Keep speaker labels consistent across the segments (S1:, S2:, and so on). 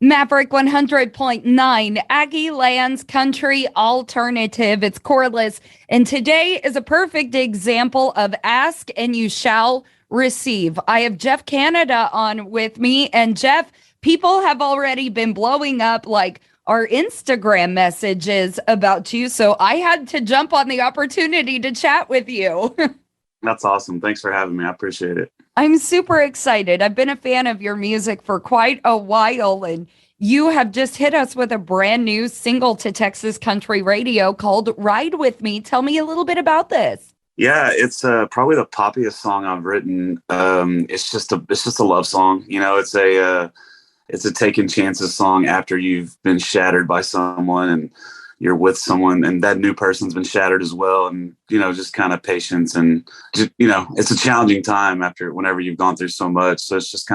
S1: Maverick 100.9, Aggie Lands Country Alternative. It's Corliss. And today is a perfect example of ask and you shall receive. I have Jeff Canada on with me. And Jeff, people have already been blowing up like our Instagram messages about you. So I had to jump on the opportunity to chat with you.
S2: That's awesome. Thanks for having me. I appreciate it.
S1: I'm super excited. I've been a fan of your music for quite a while, and you have just hit us with a brand new single to Texas Country Radio called Ride With Me. Tell me a little bit about this.
S2: Yeah, it's probably the poppiest song I've written. It's just a love song. It's a taking chances song after you've been shattered by someone and you're with someone and that new person's been shattered as well. And, just kind of patience and just, it's a challenging time after whenever you've gone through so much. So it's just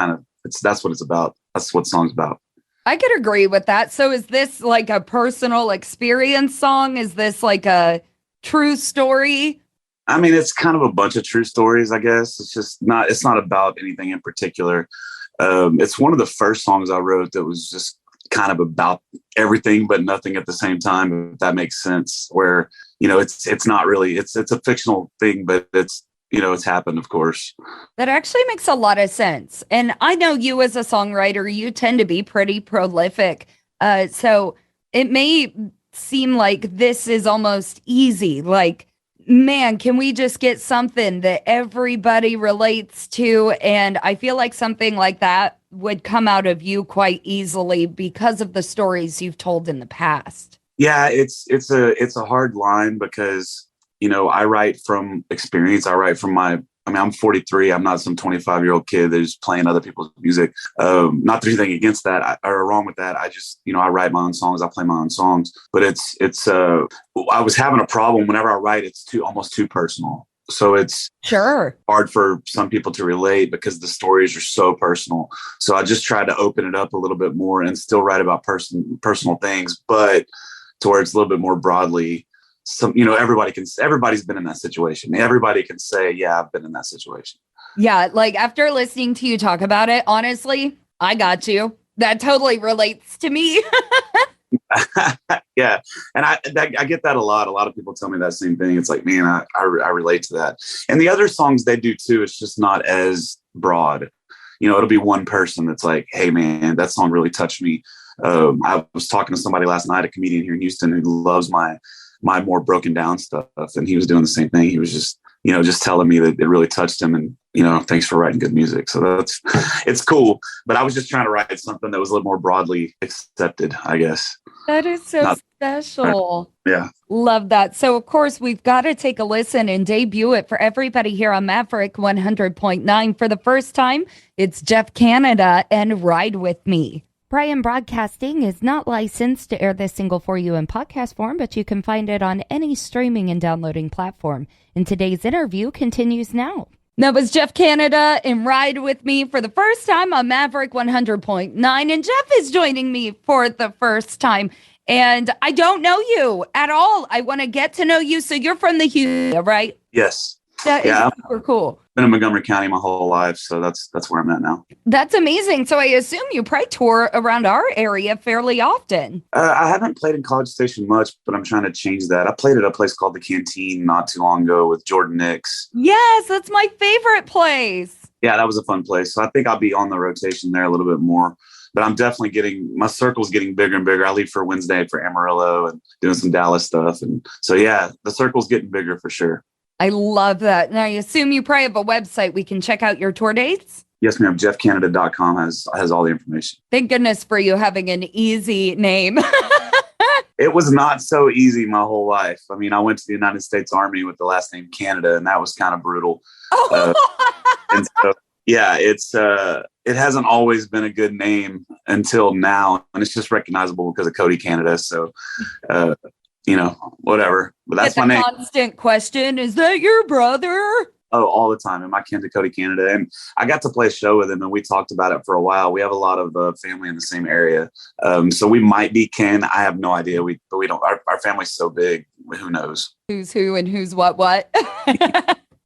S2: that's what it's about. That's what the song's about.
S1: I could agree with that. So is this like a personal experience song? Is this like a true story?
S2: I mean, it's kind of a bunch of true stories, I guess. It's not about anything in particular. It's one of the first songs I wrote that was just kind of about everything but nothing at the same time, if that makes sense, where it's not really it's a fictional thing, but it's happened, of course.
S1: That actually makes a lot of sense. And I know you as a songwriter, you tend to be pretty prolific. So it may seem like this is almost easy. Like, man, can we just get something that everybody relates to? And I feel like something like that would come out of you quite easily because of the stories you've told in the past.
S2: Yeah, it's a hard line because I write from experience. I'm 43. I'm not some 25-year-old kid that's playing other people's music. Not that anything against that or wrong with that. I just, I write my own songs. I play my own songs. But I was having a problem whenever I write. It's almost too personal. So it's
S1: Sure.
S2: hard for some people to relate because the stories are so personal. So I just tried to open it up a little bit more and still write about personal things, but towards a little bit more broadly. Everybody's been in that situation. Everybody can say, yeah, I've been in that situation.
S1: Yeah, like after listening to you talk about it, honestly, I got you. That totally relates to me.
S2: Yeah. And I get that a lot. A lot of people tell me that same thing. It's like, man, I relate to that. And the other songs they do too, it's just not as broad. It'll be one person that's like, hey man, that song really touched me. I was talking to somebody last night, a comedian here in Houston who loves my more broken down stuff. And he was doing the same thing. He was just telling me that it really touched him and, thanks for writing good music. So it's cool. But I was just trying to write something that was a little more broadly accepted, I guess.
S1: That is so special.
S2: Yeah.
S1: Love that. So, of course, we've got to take a listen and debut it for everybody here on Maverick 100.9. For the first time, it's Jeff Canada and Ride With Me. Brian Broadcasting is not licensed to air this single for you in podcast form, but you can find it on any streaming and downloading platform. And today's interview continues now. That was Jeff Canada and Ride With Me for the first time on Maverick 100.9. And Jeff is joining me for the first time. And I don't know you at all. I want to get to know you. So you're from the Houston area, right?
S2: Yes.
S1: That is super cool.
S2: Been in Montgomery County my whole life, so that's where I'm at now.
S1: That's amazing. So I assume you probably tour around our area fairly often.
S2: I haven't played in College Station much, but I'm trying to change that. I played at a place called the Canteen not too long ago with Jordan Nix.
S1: Yes, that's my favorite place.
S2: Yeah, that was a fun place. So I think I'll be on the rotation there a little bit more. But I'm definitely my circle's getting bigger and bigger. I leave for Wednesday for Amarillo and doing some Dallas stuff. And so, yeah, the circle's getting bigger for sure.
S1: I love that. And I assume you probably have a website we can check out your tour dates?
S2: Yes, ma'am. JeffCanada.com has all the information.
S1: Thank goodness for you having an easy name.
S2: It was not so easy my whole life. I mean, I went to the United States Army with the last name Canada, and that was kind of brutal. And so, yeah, it hasn't always been a good name until now, and it's just recognizable because of Cody Canada. So, whatever. But that's my name.
S1: Constant question: is that your brother?
S2: Oh, all the time. Am I kin to Cody Canada? And I got to play a show with him, and we talked about it for a while. We have a lot of family in the same area, so we might be kin. I have no idea. But we don't. Our family's so big. Who knows?
S1: Who's who and who's what?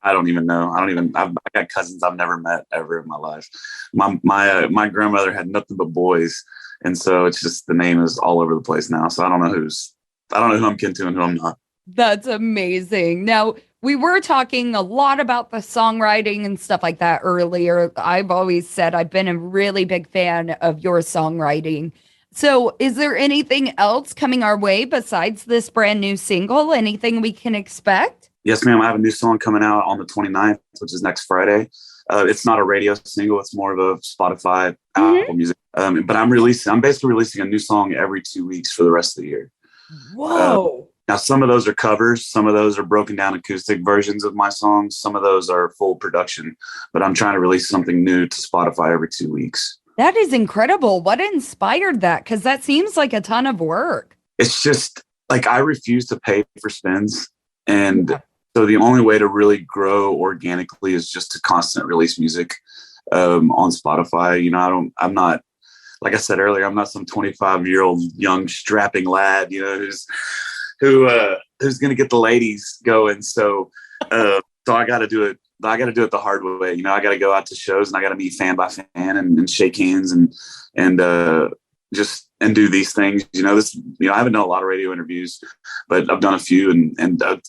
S2: I don't even know. I got cousins I've never met ever in my life. My grandmother had nothing but boys. And so it's just the name is all over the place now. So I don't know who I'm kin to and who I'm not.
S1: That's amazing. Now, we were talking a lot about the songwriting and stuff like that earlier. I've always said I've been a really big fan of your songwriting. So, is there anything else coming our way besides this brand new single? Anything we can expect?
S2: Yes, ma'am. I have a new song coming out on the 29th, which is next Friday. It's not a radio single. It's more of a Spotify, Apple Music. But I'm basically releasing a new song every 2 weeks for the rest of the year.
S1: Whoa.
S2: Now, some of those are covers. Some of those are broken down acoustic versions of my songs. Some of those are full production. But I'm trying to release something new to Spotify every 2 weeks.
S1: That is incredible. What inspired that? Because that seems like a ton of work.
S2: It's just like I refuse to pay for spins. And so the only way to really grow organically is just to constantly release music on Spotify. You know, I'm not, like I said earlier, I'm not some 25-year-old young strapping lad, you know, who's going to get the ladies going. So I got to do it. I got to do it the hard way. You know, I got to go out to shows and I got to meet fan by fan and shake hands and do these things. I haven't done a lot of radio interviews, but I've done a few and I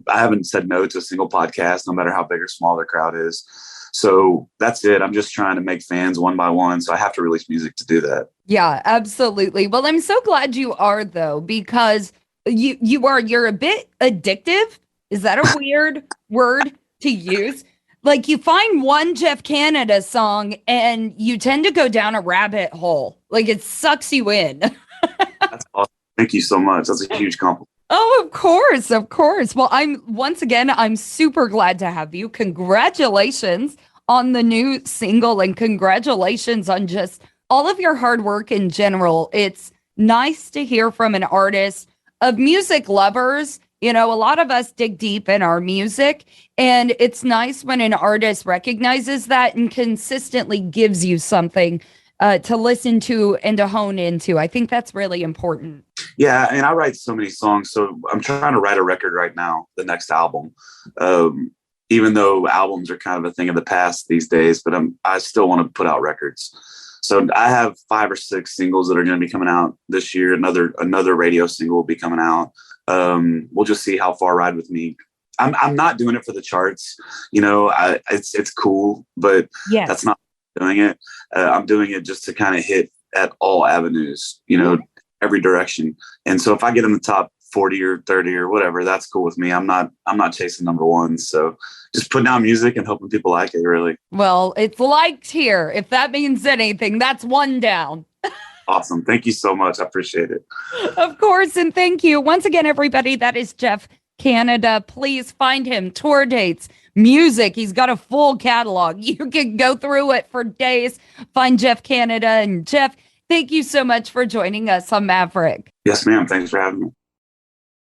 S2: haven't said no to a single podcast, no matter how big or small their crowd is. So that's it. I'm just trying to make fans one by one. So I have to release music to do that.
S1: Yeah, absolutely. Well, I'm so glad you are, though, because you're a bit addictive. Is that a weird word to use? Like, you find one Jeff Canada song and you tend to go down a rabbit hole. Like, it sucks you in.
S2: That's awesome. Thank you so much. That's a huge compliment.
S1: Oh, of course. Of course. Well, I'm super glad to have you. Congratulations on the new single and congratulations on just all of your hard work in general. It's nice to hear from an artist of music lovers. You know, a lot of us dig deep in our music, and it's nice when an artist recognizes that and consistently gives you something to listen to and to hone into. I think that's really important.
S2: Yeah, and I write so many songs. So I'm trying to write a record right now, the next album. Even though albums are kind of a thing of the past these days, but I still want to put out records. So I have 5 or 6 singles that are going to be coming out this year. Another radio single will be coming out. We'll just see how far Ride With Me. I'm not doing it for the charts. You know, it's cool, but
S1: yes,
S2: that's not doing it. I'm doing it just to kind of hit at all avenues, you know, every direction. And so if I get in the top 40 or 30 or whatever, that's cool with me. I'm not chasing number one. So just putting out music and hoping people like it, really.
S1: Well, it's liked here. If that means anything, that's one down.
S2: Awesome. Thank you so much. I appreciate it.
S1: Of course. And thank you once again, everybody. That is Jeff Canada. Please find him, tour dates, music. He's got a full catalog. You can go through it for days. Find Jeff Canada. And Jeff, thank you so much for joining us on Maverick.
S2: Yes, ma'am. Thanks for having me.